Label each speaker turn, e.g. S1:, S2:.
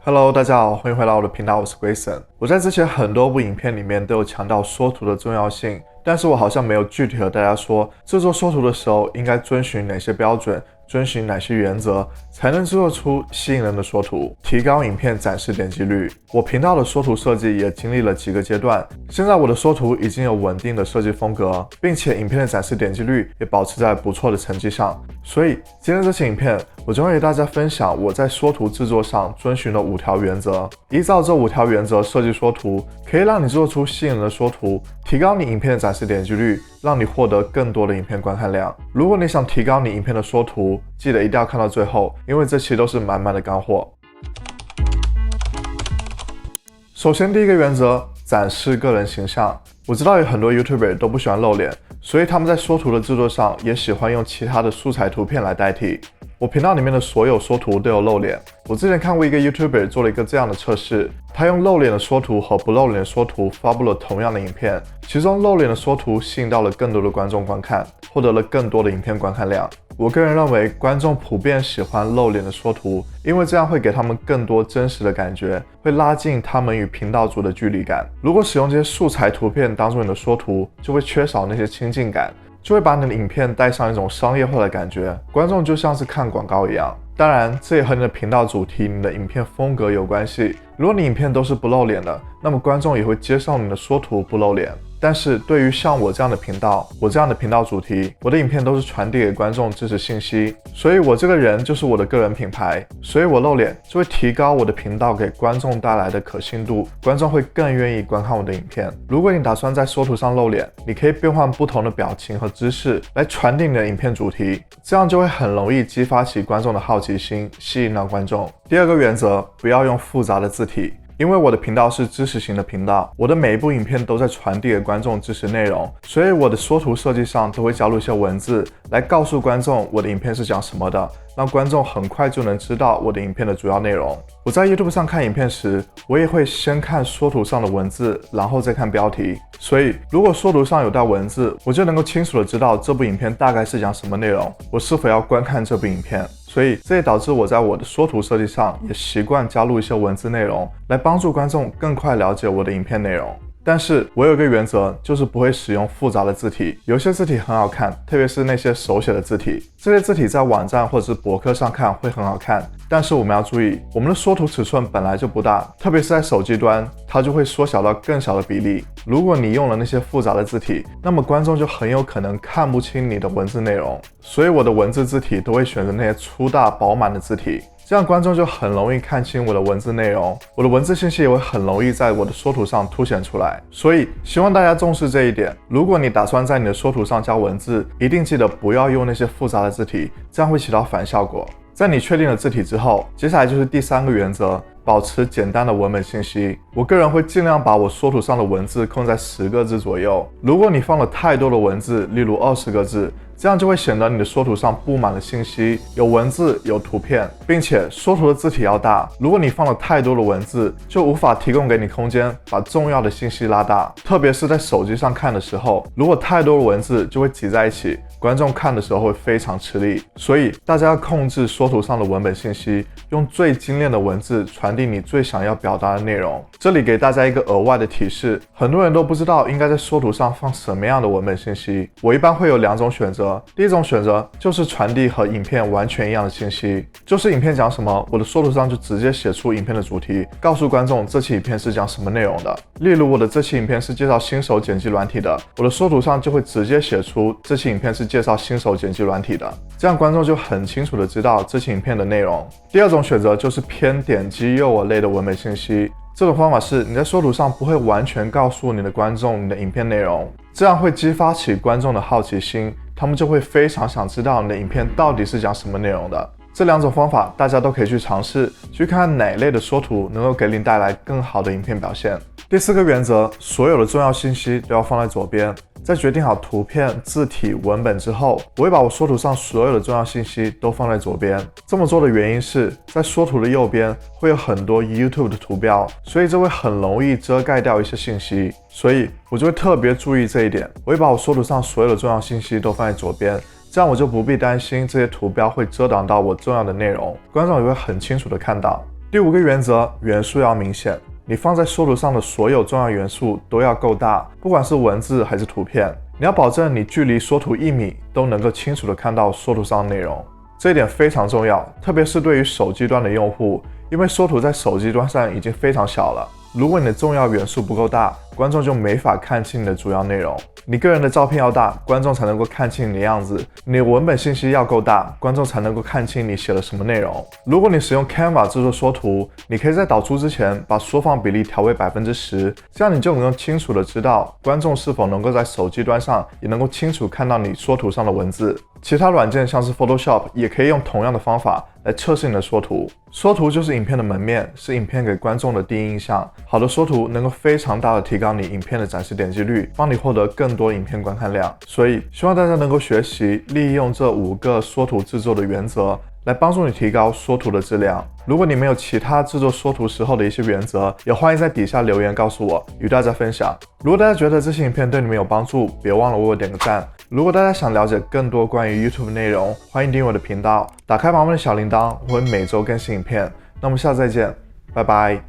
S1: Hello，大家好，欢迎回到我的频道，我是 Grayson。我在之前很多部影片里面都有强调缩图的重要性，但是我好像没有具体和大家说制作缩图的时候应该遵循哪些标准，遵循哪些原则，才能制作出吸引人的缩图，提高影片展示点击率。我频道的缩图设计也经历了几个阶段，现在我的缩图已经有稳定的设计风格，并且影片的展示点击率也保持在不错的成绩上。所以今天这期影片，我将会给大家分享我在缩图制作上遵循的5条原则。依照这5条原则设计缩图，可以让你做出吸引人的缩图，提高你影片的展示点击率，让你获得更多的影片观看量。如果你想提高你影片的缩图，记得一定要看到最后，因为这期都是满满的干货。首先第一个原则，展示个人形象。我知道有很多 YouTuber 都不喜欢露脸，所以他们在缩图的制作上也喜欢用其他的素材图片来代替。我频道里面的所有缩图都有露脸。我之前看过一个 YouTuber 做了一个这样的测试，他用露脸的缩图和不露脸的缩图发布了同样的影片，其中露脸的缩图吸引到了更多的观众观看，获得了更多的影片观看量。我个人认为观众普遍喜欢露脸的缩图，因为这样会给他们更多真实的感觉，会拉近他们与频道主的距离感。如果使用这些素材图片当做你的缩图，就会缺少那些亲近感，就会把你的影片带上一种商业化的感觉，观众就像是看广告一样。当然，这也和你的频道主题、你的影片风格有关系。如果你影片都是不露脸的，那么观众也会接受你的缩图不露脸。但是对于像我这样的频道，我这样的频道主题，我的影片都是传递给观众知识信息，所以我这个人就是我的个人品牌，所以我露脸就会提高我的频道给观众带来的可信度，观众会更愿意观看我的影片。如果你打算在缩图上露脸，你可以变换不同的表情和姿势来传递你的影片主题，这样就会很容易激发起观众的好奇心，吸引到观众。第二个原则，不要用复杂的字体。因为我的频道是知识型的频道，我的每一部影片都在传递给观众知识内容，所以我的缩图设计上都会加入一些文字来告诉观众我的影片是讲什么的，让观众很快就能知道我的影片的主要内容。我在 YouTube 上看影片时，我也会先看缩图上的文字，然后再看标题，所以如果缩图上有带文字，我就能够清楚的知道这部影片大概是讲什么内容，我是否要观看这部影片。所以这也导致我在我的缩图设计上也习惯加入一些文字内容，来帮助观众更快了解我的影片内容。但是我有一个原则，就是不会使用复杂的字体。有些字体很好看，特别是那些手写的字体，这些字体在网站或者是博客上看会很好看，但是我们要注意，我们的缩图尺寸本来就不大，特别是在手机端，它就会缩小到更小的比例。如果你用了那些复杂的字体，那么观众就很有可能看不清你的文字内容。所以我的文字字体都会选择那些粗大饱满的字体，这样观众就很容易看清我的文字内容，我的文字信息也会很容易在我的缩图上凸显出来。所以希望大家重视这一点，如果你打算在你的缩图上加文字，一定记得不要用那些复杂的字体，这样会起到反效果。在你确定了字体之后，接下来就是第3个原则，保持简单的文本信息。我个人会尽量把我缩图上的文字控在10个字左右，如果你放了太多的文字，例如20个字，这样就会显得你的缩图上布满了信息，有文字有图片，并且缩图的字体要大。如果你放了太多的文字，就无法提供给你空间把重要的信息拉大，特别是在手机上看的时候，如果太多的文字就会挤在一起，观众看的时候会非常吃力。所以大家要控制缩图上的文本信息，用最精炼的文字传递你最想要表达的内容。这里给大家一个额外的提示，很多人都不知道应该在缩图上放什么样的文本信息。我一般会有2种选择，第一种选择就是传递和影片完全一样的信息，就是影片讲什么，我的缩图上就直接写出影片的主题，告诉观众这期影片是讲什么内容的。例如我的这期影片是介绍新手剪辑软体的，我的缩图上就会直接写出这期影片是介绍新手剪辑软体的，这样观众就很清楚的知道这期影片的内容。第2种选择就是偏点击诱饵类的文本信息，这种方法是你在缩图上不会完全告诉你的观众你的影片内容，这样会激发起观众的好奇心，他们就会非常想知道你的影片到底是讲什么内容的。这2种方法大家都可以去尝试，去看看哪类的缩图能够给你带来更好的影片表现。第4个原则，所有的重要信息都要放在左边。在决定好图片、字体、文本之后，我会把我缩图上所有的重要信息都放在左边。这么做的原因是在缩图的右边会有很多 YouTube 的图标，所以这会很容易遮盖掉一些信息，所以我就会特别注意这一点。我会把我缩图上所有的重要信息都放在左边，这样我就不必担心这些图标会遮挡到我重要的内容，观众也会很清楚的看到。第5个原则，元素要明显。你放在缩图上的所有重要元素都要够大，不管是文字还是图片。你要保证你距离缩图1米都能够清楚地看到缩图上的内容，这一点非常重要，特别是对于手机端的用户，因为缩图在手机端上已经非常小了。如果你的重要元素不够大，观众就没法看清你的主要内容。你个人的照片要大，观众才能够看清你的样子；你的文本信息要够大，观众才能够看清你写了什么内容。如果你使用 Canva 制作缩图，你可以在导出之前把缩放比例调为10%，这样你就能够清楚的知道观众是否能够在手机端上也能够清楚看到你缩图上的文字。其他软件像是 Photoshop 也可以用同样的方法来测试你的缩图。缩图就是影片的门面，是影片给观众的第一印象。好的缩图能够非常大的提高你影片的展示点击率，帮你获得更多影片观看量。所以希望大家能够学习利用这5个缩图制作的原则，来帮助你提高缩图的质量。如果你们有其他制作缩图时候的一些原则，也欢迎在底下留言告诉我，与大家分享。如果大家觉得这些影片对你们有帮助，别忘了为我点个赞。如果大家想了解更多关于 YouTube 内容，欢迎订阅我的频道，打开旁边的小铃铛，我会每周更新影片。那我们下次再见，拜拜。